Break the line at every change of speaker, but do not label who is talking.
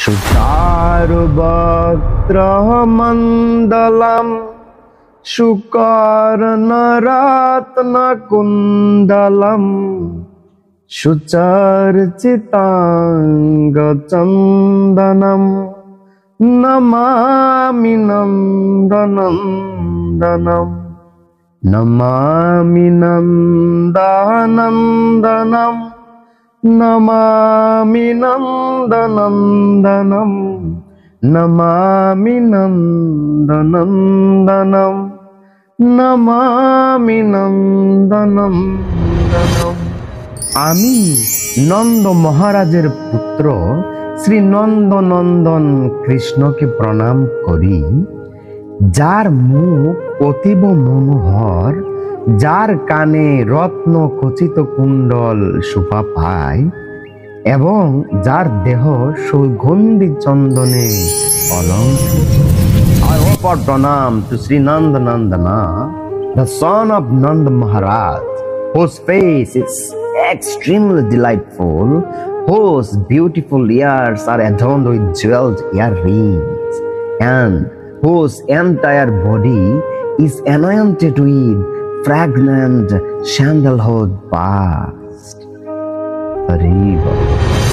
सुचारुवक्त्रमण्डलम् सुकर्णरत्नकुण्डलम् सुचर्चिताङ्गचन्दनम् नमामि नन्दनन्दनम् नमामि नन्दनन्दनम् नमामि नन्दनन्दनम् नमामि नन्दनन्दनम् नमामि नन्दनन्दनम्। আমি নন্দ মহারাজের পুত্র শ্রী নন্দনন্দন কৃষ্ণকে প্রণাম করি, যার মুখ অতীব মনোহর, যার কানে রত্ন খচিত কুণ্ডল শোভা পায় এবং যার দেহ সুগন্ধি চন্দনে অলঙ্কৃত। I offer pranam to Sri Nanda Nandana, the son of Nanda Maharaj, whose face is extremely delightful, whose beautiful ears are adorned with jeweled earrings, and whose entire body is anointed with fragrant sandalwood paste. Hare Krishna.